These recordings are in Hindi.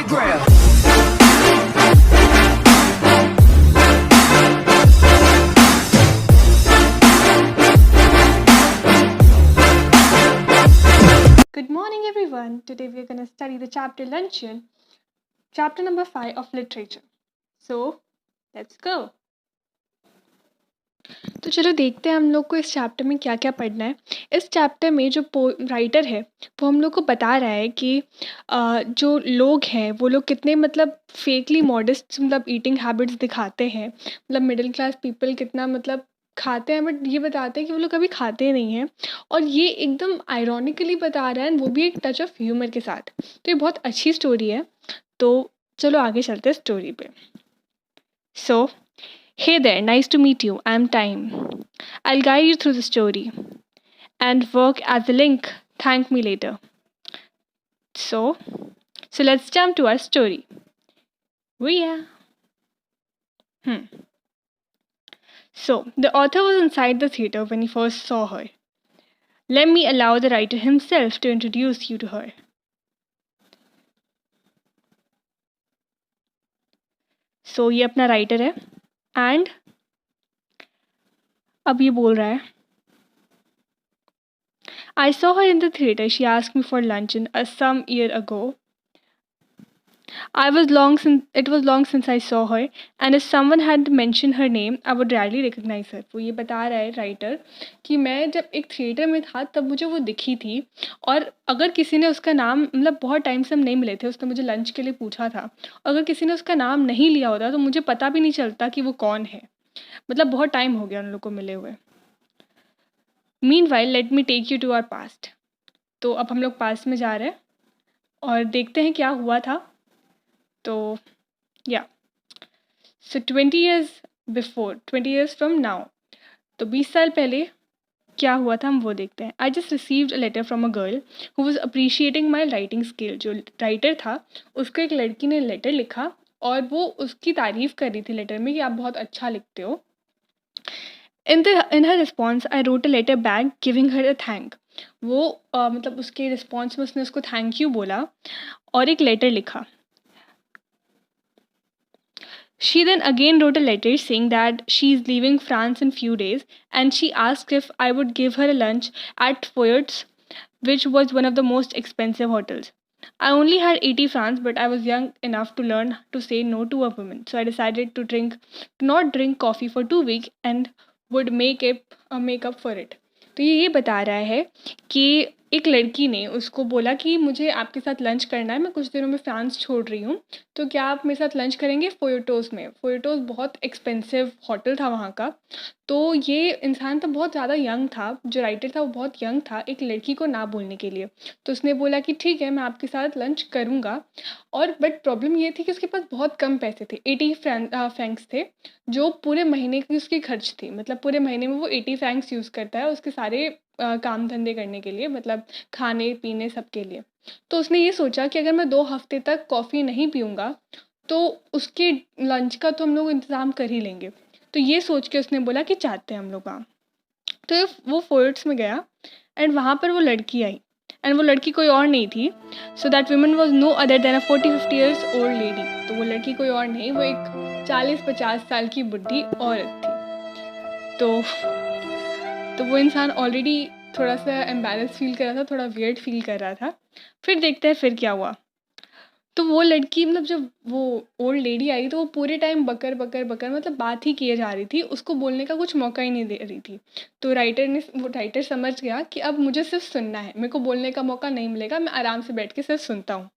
Grab. Good morning, everyone. Today we are going to study the chapter Luncheon, chapter number 5 of literature. So, let's go. तो चलो देखते हैं हम लोग को इस चैप्टर में क्या क्या पढ़ना है। इस चैप्टर में जो राइटर है वो हम लोग को बता रहा है कि जो लोग हैं वो लोग कितने मतलब फेकली मॉडेस्ट मतलब ईटिंग हैबिट्स दिखाते हैं, मतलब मिडिल क्लास पीपल कितना मतलब खाते हैं, बट ये बताते हैं कि वो लोग कभी खाते नहीं हैं। और ये एकदम आयरॉनिकली बता रहा है, वो भी एक टच ऑफ ह्यूमर के साथ। तो ये बहुत अच्छी स्टोरी है। तो चलो आगे चलते हैं स्टोरी पे। सो Hey there, nice to meet you. I'm Time. I'll guide you through the story and work as a link. Thank me later. So, let's jump to our story. Ria. So, the author was inside the theater when he first saw her. Let me allow the writer himself to introduce you to her. So, ये अपना राइटर है एंड अब ये बोल रहा है I saw her in the theater. She asked me for lunch some year ago. It was long since I saw her, and if someone had mentioned her name, I would rarely recognize her. वो ये बता रहा है राइटर कि मैं जब एक थिएटर में था तब मुझे वो दिखी थी, और अगर किसी ने उसका नाम मतलब बहुत टाइम से हम नहीं मिले थे, उसने मुझे लंच के लिए पूछा था, अगर किसी ने उसका नाम नहीं लिया होता तो मुझे पता भी नहीं चलता कि वो कौन है। मतलब बहुत टाइम हो गया उन लोग को मिले हुए। Meanwhile, let me take you to our past. तो अब हम लोग पास्ट में जा रहे हैं और देखते हैं क्या हुआ था। तो या सो 20 years फ्रॉम नाउ, तो 20 साल पहले क्या हुआ था हम वो देखते हैं। I just received a letter from a girl who was appreciating my writing skill. जो राइटर था उसको एक लड़की ने लेटर लिखा और वो उसकी तारीफ़ कर रही थी लेटर में कि आप बहुत अच्छा लिखते हो। in her response I wrote a letter back giving her a thank. वो मतलब उसके रिस्पॉन्स में उसने उसको थैंक यू बोला और एक लेटर लिखा। She then again wrote a letter saying that she is leaving France in few days, and she asked if I would give her a lunch at Foyot's, which was one of the most expensive hotels. I only had 80 francs, but I was young enough to learn to say no to a woman. So I decided to not drink coffee for 2 weeks and would make up for it. तो ये बता रहा है कि एक लड़की ने उसको बोला कि मुझे आपके साथ लंच करना है, मैं कुछ दिनों में फ्रांस छोड़ रही हूँ, तो क्या आप मेरे साथ लंच करेंगे फोयोटोस में। फोयोटोस बहुत एक्सपेंसिव होटल था वहाँ का। तो ये इंसान तो बहुत ज़्यादा यंग था, जो राइटर था वो बहुत यंग था एक लड़की को ना बोलने के लिए। तो उसने बोला कि ठीक है मैं आपके साथ लंच करूँगा। और बट प्रॉब्लम ये थी कि उसके पास बहुत कम पैसे थे, 80 फ्रैंक्स थे, जो पूरे महीने की उसकी खर्च थी। मतलब पूरे महीने में वो 80 फ्रैंक्स यूज़ करता है उसके सारे काम धंधे करने के लिए, मतलब खाने पीने सब के लिए। तो उसने ये सोचा कि अगर मैं 2 हफ्ते तक कॉफ़ी नहीं पीऊँगा तो उसके लंच का तो हम लोग इंतज़ाम कर ही लेंगे। तो ये सोच के उसने बोला कि चाहते हैं हम लोग वहाँ। तो वो फोर्ट्स में गया एंड वहाँ पर वो लड़की आई, एंड वो लड़की कोई और नहीं थी। So that woman was no other than a 40-50 years old lady. तो वो लड़की कोई और नहीं, वो एक 40-50 साल की बुढ़ी औरत थी। तो वो इंसान ऑलरेडी थोड़ा सा एम्बैरस फील कर रहा था, थोड़ा वियर्ड फील कर रहा था। फिर देखते हैं फिर क्या हुआ। तो वो लड़की मतलब जब वो ओल्ड लेडी आई तो वो पूरे टाइम बकर बकर बकर मतलब बात ही किए जा रही थी, उसको बोलने का कुछ मौका ही नहीं दे रही थी। तो राइटर समझ गया कि अब मुझे सिर्फ सुनना है, मेरे को बोलने का मौका नहीं मिलेगा, मैं आराम से बैठ के सिर्फ सुनता हूँ।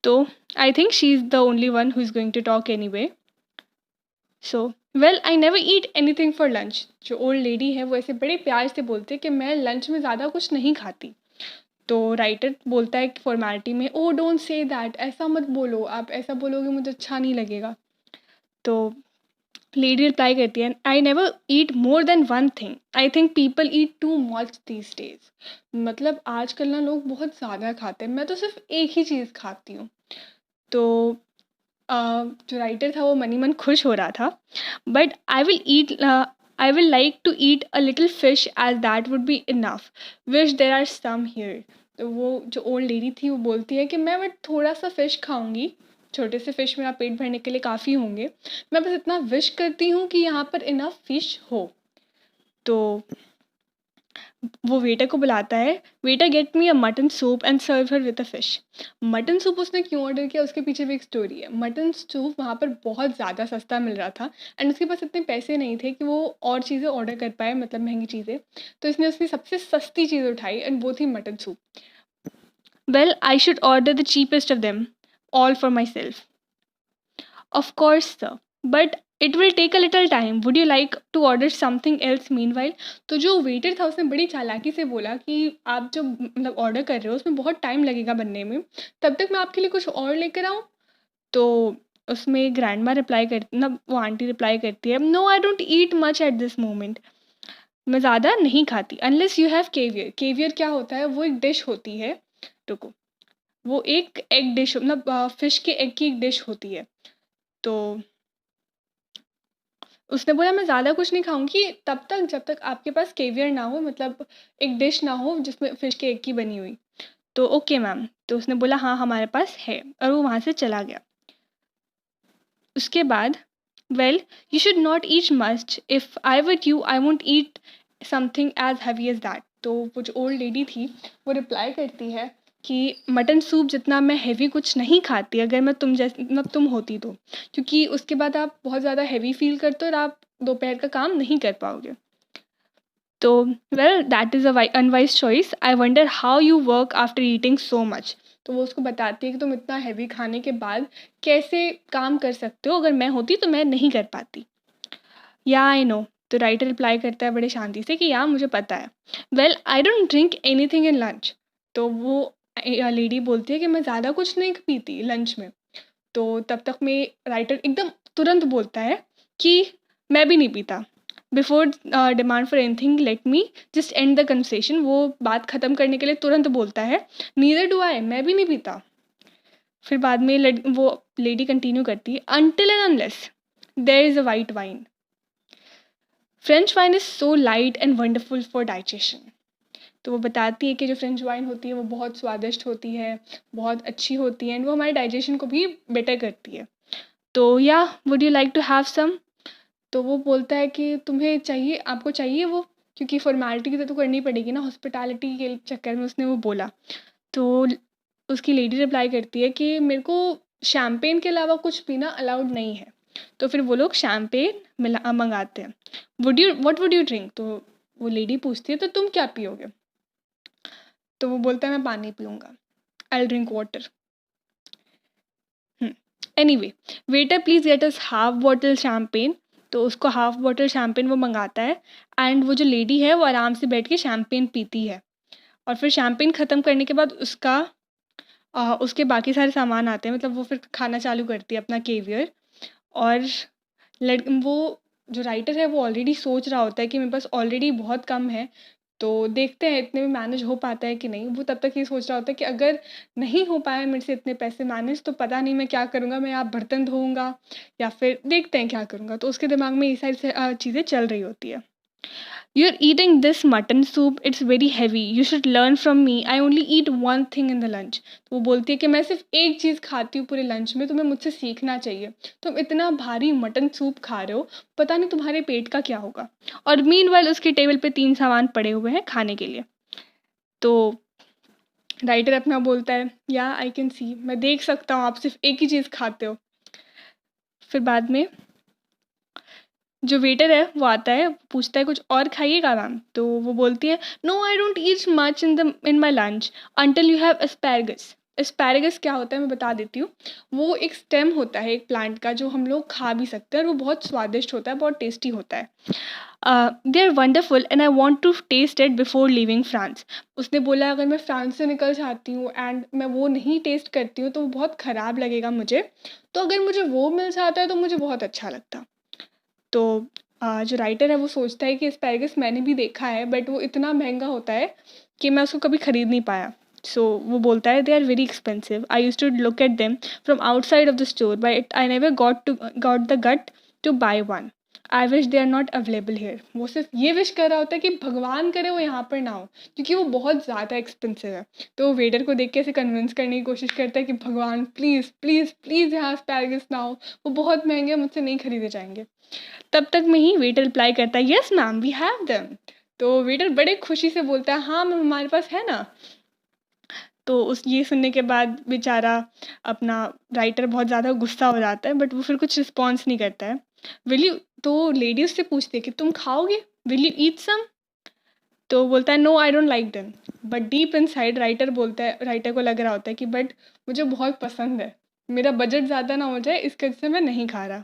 तो I think she is the only one who is going to talk anyway. So well I never eat anything for lunch. जो ओल्ड लेडी है वो ऐसे बड़े प्यार से बोलते कि मैं लंच में ज़्यादा कुछ नहीं खाती। तो राइटर बोलता है कि फॉर्मेलिटी में, ओ डोंट से दैट, ऐसा मत बोलो, आप ऐसा बोलोगे मुझे अच्छा नहीं लगेगा। तो लेडी रिप्लाई करती है, आई never eat more than one thing, I think people eat too much these days. मतलब आजकल ना लोग बहुत ज़्यादा खाते हैं, मैं तो सिर्फ एक ही चीज़ खाती हूँ। तो जो राइटर था वो मनी मन खुश हो रहा था। But I will like to eat a little fish as that would be enough, wish there are some here. तो वो जो ओल्ड लेडी थी वो बोलती है कि मैं थोड़ा सा फ़िश खाऊंगी, छोटे से फ़िश मेरा पेट भरने के लिए काफ़ी होंगे, मैं बस इतना विश करती हूँ कि यहाँ पर इनफ फ़िश हो। तो वो वेटर को बुलाता है, waiter get me a mutton soup and serve her with a fish. Mutton soup उसने क्यों ऑर्डर किया, उसके पीछे भी एक स्टोरी है। मटन सूप वहाँ पर बहुत ज़्यादा सस्ता मिल रहा था एंड उसके पास इतने पैसे नहीं थे कि वो और चीज़ें ऑर्डर कर पाए, मतलब महंगी चीज़ें। तो इसने उसकी सबसे सस्ती चीज़ उठाई एंड वो थी mutton soup. Well I should order the cheapest of them all for my self. Of course, sir. But it will take a little time. Would you like to order something else meanwhile? तो जो वेटर था उसने बड़ी चालाकी से बोला कि आप जो मतलब ऑर्डर कर रहे हो उसमें बहुत टाइम लगेगा बनने में, तब तक मैं आपके लिए कुछ और लेकर आऊँ। तो उसमें ग्रैंड माँ रिप्लाई करती ना, वो आंटी रिप्लाई करती है, no I don't eat much at this moment. मैं ज़्यादा नहीं खाती unless you have caviar. Caviar क्या होता है, वो एक डिश होती है, रुको, वो एक एग डिश मतलब फिश के एग की एक डिश होती है। तो उसने बोला मैं ज़्यादा कुछ नहीं खाऊँगी तब तक जब तक आपके पास केवियर ना हो, मतलब एक डिश ना हो जिसमें फ़िश के एग की बनी हुई। तो ओके मैम, तो उसने बोला हाँ हमारे पास है, और वो वहाँ से चला गया। उसके बाद well you should not eat much, if I were you I won't eat something as heavy as that. तो वो जो ओल्ड लेडी थी वो रिप्लाई करती है कि मटन सूप जितना मैं हैवी कुछ नहीं खाती अगर मैं तुम जैसे मतलब तुम होती तो, क्योंकि उसके बाद आप बहुत ज़्यादा हैवी फील करते हो और आप दोपहर का काम नहीं कर पाओगे। तो well that is a unwise choice, I wonder how you work after eating so much. तो वो उसको बताती है कि तुम इतना हैवी खाने के बाद कैसे काम कर सकते हो, अगर मैं होती तो मैं नहीं कर पाती। या आई नो। तो राइटर रिप्लाई करता है बड़े शांति से कि या मुझे पता है। Well I don't drink anything in lunch. तो वो लेडी बोलती है कि मैं ज़्यादा कुछ नहीं पीती लंच में। तो तब तक में राइटर एकदम तुरंत बोलता है कि मैं भी नहीं पीता। Before demand for anything let me just and the conversation. वो बात ख़त्म करने के लिए तुरंत बोलता है, नीदर डू आई, मैं भी नहीं पीता। फिर बाद में वो लेडी कंटिन्यू करती है, until and unless there is a white wine. French wine is so light and wonderful for digestion. तो वो बताती है कि जो फ्रेंच वाइन होती है वो बहुत स्वादिष्ट होती है, बहुत अच्छी होती है एंड वो हमारे डाइजेशन को भी बेटर करती है। तो या would you like to have some. तो वो बोलता है कि तुम्हें चाहिए, आपको चाहिए वो, क्योंकि फॉर्मेलिटी तो करनी पड़ेगी ना, हॉस्पिटैलिटी के चक्कर में उसने वो बोला। तो उसकी लेडी रिप्लाई करती है कि मेरे को शैम्पेन के अलावा कुछ पीना अलाउड नहीं है। तो फिर वो लोग शैम्पेन मंगाते हैं। What would you drink. तो वो लेडी पूछती है तो तुम क्या पियोगे। तो वो बोलता है मैं पानी पीऊँगा, I drink water. Anyway, waiter please get us half bottle champagne. तो उसको हाफ बॉटल शैम्पेन वो मंगाता है एंड वो जो लेडी है वो आराम से बैठ के शैम्पेन पीती है। और फिर शैम्पेन ख़त्म करने के बाद उसके बाकी सारे सामान आते हैं, मतलब वो फिर खाना चालू करती है अपना केवियर। और वो जो राइटर है वो ऑलरेडी सोच रहा होता है कि मेरे पास ऑलरेडी बहुत कम है, तो देखते हैं इतने में मैनेज हो पाता है कि नहीं। वो तब तक ये सोच रहा होता है कि अगर नहीं हो पाया मेरे से इतने पैसे मैनेज तो पता नहीं मैं क्या करूँगा, मैं आप बर्तन धोऊँगा या फिर देखते हैं क्या करूँगा। तो उसके दिमाग में ये सारी चीज़ें चल रही होती है। You're eating this mutton soup, it's very heavy. You should learn from me. I only eat one thing in the lunch. तो वो बोलती है कि मैं सिर्फ एक चीज़ खाती हूँ पूरे लंच में, तुम्हें मुझसे सीखना चाहिए। तुम इतना भारी मटन सूप खा रहे हो, पता नहीं तुम्हारे पेट का क्या होगा। और मीनवाइल उसके टेबल पे 3 सामान पड़े हुए हैं खाने के लिए। तो राइटर अपना बोलता है, या आई कैन सी, मैं देख सकता हूँ आप सिर्फ एक ही चीज़ खाते हो। फिर बाद में जो वेटर है वो आता है, पूछता है कुछ और खाइएगा मैम। तो वो बोलती है, no I don't eat much in my lunch until you have asparagus. Asparagus क्या होता है मैं बता देती हूँ। वो एक स्टेम होता है एक प्लांट का जो हम लोग खा भी सकते हैं और वो बहुत स्वादिष्ट होता है, बहुत टेस्टी होता है। They are wonderful and I want to taste it before leaving France. उसने बोला अगर मैं फ्रांस से निकल जाती हूँ एंड मैं वो नहीं टेस्ट करती हूँ तो वो बहुत ख़राब लगेगा मुझे। तो अगर मुझे वो मिल जाता है तो मुझे बहुत अच्छा लगता। तो जो राइटर है वो सोचता है कि एस्पैरगस मैंने भी देखा है बट वो इतना महंगा होता है कि मैं उसको कभी ख़रीद नहीं पाया। सो वो बोलता है they are very expensive, I use to look at them from outside of the store but I never got the gut to buy one. I wish they are not available here. वो सिर्फ ये विश कर रहा होता है कि भगवान करे वो यहाँ पर ना हो, क्योंकि वो बहुत ज़्यादा एक्सपेंसिव है। तो वो वेटर को देख के ऐसे कन्विंस करने की कोशिश करता है कि भगवान प्लीज़ प्लीज़ प्लीज़ यहाँ एस्पैरागस ना हो, वो बहुत महंगे हैं, मुझसे नहीं खरीदे जाएंगे। तब तक में ही वेटर रिप्लाई करता है yes ma'am we have them. तो वेटर बड़े खुशी से बोलता है हाँ मैम हमारे पास है ना। तो उस ये सुनने के बाद बेचारा अपना राइटर बहुत ज़्यादा गुस्सा हो जाता है, बट वो फिर कुछ रिस्पॉन्स नहीं करता है। विल यू तो लेडी उससे पूछती है कि तुम खाओगे, विल यू ईट सम। तो वो बोलता है no I don't like them. But deep inside writer को लग रहा होता है कि बट मुझे बहुत पसंद है, मेरा बजट ज़्यादा ना हो जाए इस वजह से मैं नहीं खा रहा।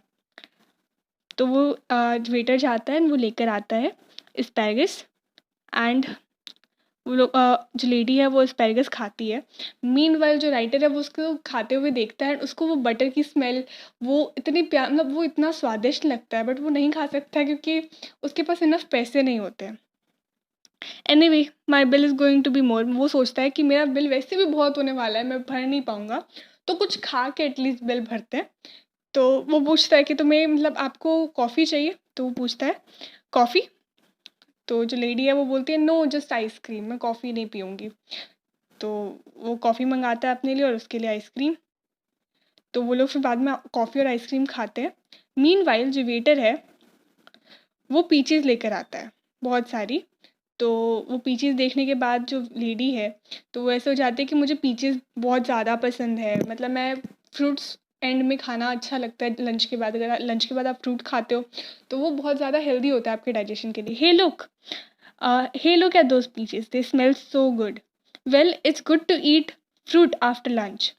तो वो वेटर जाता है and वो लेकर आता है एस्पैरागस। एंड वो लोग जो लेडी है वो एस्पैरागस खाती है। मीनवाइल जो राइटर है वो उसको खाते हुए देखता है, उसको वो बटर की स्मेल वो इतनी मतलब वो इतना स्वादिष्ट लगता है, बट वो नहीं खा सकता है क्योंकि उसके पास इनफ पैसे नहीं होते हैं। Anyway my bill is going to be more. वो सोचता है कि मेरा बिल वैसे भी बहुत होने वाला है, मैं भर नहीं पाऊँगा, तो कुछ खा के एटलीस्ट बिल भरते हैं। तो वो पूछता है कि तुम्हें मतलब आपको कॉफ़ी चाहिए? तो वो पूछता है कॉफ़ी? तो जो लेडी है वो बोलती है नो जस्ट आइसक्रीम, मैं कॉफ़ी नहीं पीऊँगी। तो वो कॉफ़ी मंगाता है अपने लिए और उसके लिए आइसक्रीम। तो वो लोग फिर बाद में कॉफ़ी और आइसक्रीम खाते हैं। मीनवाइल जो वेटर है वो पीचेस लेकर आता है बहुत सारी। तो वो पीचेस देखने के बाद जो लेडी है तो वो ऐसे हो जाती है कि मुझे पीचेस बहुत ज़्यादा पसंद है, मतलब मैं फ्रूट्स एंड में खाना अच्छा लगता है लंच के बाद। अगर लंच के बाद आप फ्रूट खाते हो तो वो बहुत ज़्यादा हेल्दी होता है आपके डाइजेशन के लिए। Hey look at those peaches they smell so good. Well it's good to eat fruit after lunch.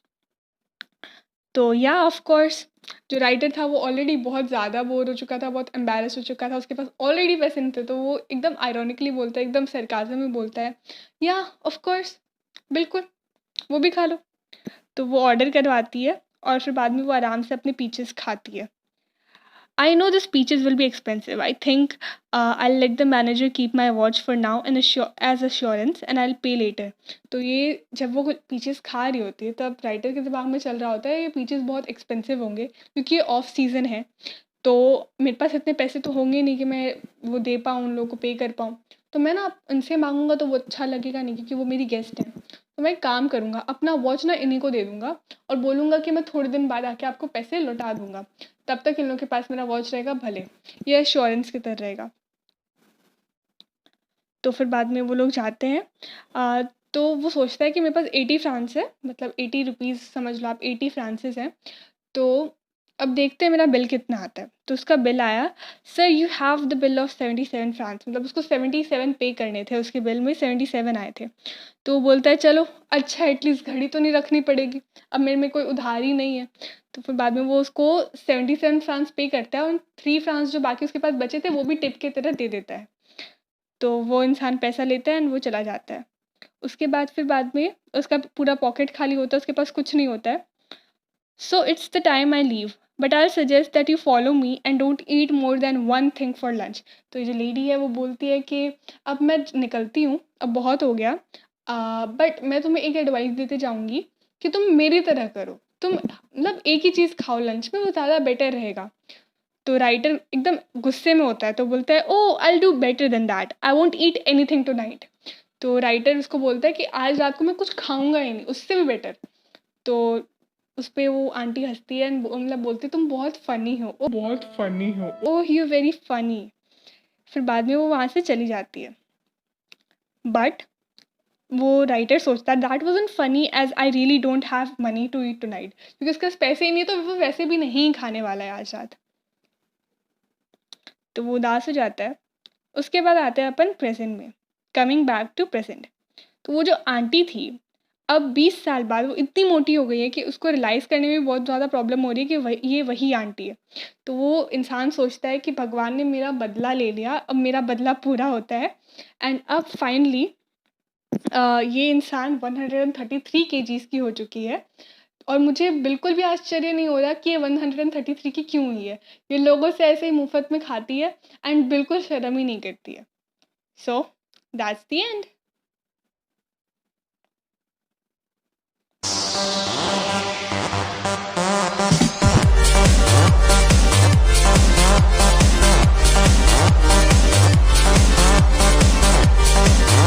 तो या ऑफ कोर्स जो राइटर था वो ऑलरेडी बहुत ज़्यादा बोर हो चुका था, बहुत एम्बैरस हो चुका था, उसके पास ऑलरेडी पैसे नहीं थे, तो वो एकदम आयरॉनिकली बोलता है, एकदम सरकाज़म में बोलता है या ऑफ कोर्स बिल्कुल वो भी खा लो। तो वो ऑर्डर करवाती है और फिर बाद में वो आराम से अपने पीचेस खाती है। I know this peaches will be expensive. I think I'll let the manager keep my watch for now and as assurance and I'll pay later. तो ये जब वो पीचेस खा रही होती है तब राइटर के दिमाग में चल रहा होता है ये पीचेस बहुत एक्सपेंसिव होंगे क्योंकि ये ऑफ सीज़न है, तो मेरे पास इतने पैसे तो होंगे नहीं कि मैं वो दे पाऊँ, उन लोगों को पे कर पाऊँ। तो मैं ना उनसे मांगूंगा तो वो अच्छा लगेगा नहीं क्योंकि वो मेरी गेस्ट हैं। तो मैं एक काम करूँगा, अपना वॉच ना इन्हीं को दे दूँगा और बोलूँगा कि मैं थोड़े दिन बाद आके आपको पैसे लौटा दूँगा, तब तक इन लोगों के पास मेरा वॉच रहेगा भले। ये एश्योरेंस की तरह रहेगा। तो फिर बाद में वो लोग जाते हैं। तो वो सोचता है कि मेरे पास 80 फ्रांस है, मतलब 80 रुपीज़ समझ लो आप, 80 फ्रांसेस हैं। तो अब देखते हैं मेरा बिल कितना आता है। तो उसका बिल आया sir you have the bill of 77 France, मतलब उसको 77 पे करने थे, उसके बिल में 77 आए थे। तो वो बोलता है चलो अच्छा एटलीस्ट घड़ी तो नहीं रखनी पड़ेगी, अब मेरे में कोई उधारी नहीं है। तो फिर बाद में वो उसको 77 फ्रांस पे करता है और 3 फ्रांस जो बाकी उसके पास बचे थे वो भी टिप की तरह दे देता है। तो वो इंसान पैसा लेता है एंड वो चला जाता है। उसके बाद फिर बाद में उसका पूरा पॉकेट खाली होता है, उसके पास कुछ नहीं होता है। So it's the time I leave but I suggest that you follow me and don't eat more than one thing for lunch. तो ये जो लेडी है वो बोलती है कि अब मैं निकलती हूँ, अब बहुत हो गया, बट मैं तुम्हें एक एडवाइस देते जाऊँगी कि तुम मेरी तरह करो, तुम मतलब एक ही चीज़ खाओ लंच में, वो ज़्यादा बेटर रहेगा। तो राइटर एकदम गुस्से में होता है तो बोलता है oh I do better than that, I won't eat anything tonight. तो राइटर उसको बोलता है कि आज रात को मैं कुछ खाऊंगा ही नहीं, उससे भी बेटर। तो उस पे वो आंटी हंसती है and मतलब बोलती है तुम बहुत फ़नी हो, ओह यू वेरी फ़नी। फिर बाद में वो वहाँ से चली जाती है। बट वो राइटर सोचता है that wasn't funny as I really don't have money to eat tonight, क्योंकि उसके पास पैसे ही नहीं है तो वो वैसे भी नहीं खाने वाला है आज रात। तो वो उदास हो जाता है। उसके बाद आते हैं अपन प्रेजेंट में, कमिंग बैक टू प्रेजेंट। तो वो जो आंटी थी अब 20 साल बाद वो इतनी मोटी हो गई है कि उसको रियलाइज़ करने में बहुत ज़्यादा प्रॉब्लम हो रही है कि ये वही आंटी है। तो वो इंसान सोचता है कि भगवान ने मेरा बदला ले लिया, अब मेरा बदला पूरा होता है। एंड अब फाइनली ये इंसान 133 केजीज़ की हो चुकी है और मुझे बिल्कुल भी आश्चर्य नहीं हो रहा कि ये 133 की क्यों हुई है। ये लोगों से ऐसे ही मुफ्त में खाती है एंड बिल्कुल शर्म ही नहीं करती है। So that's the end.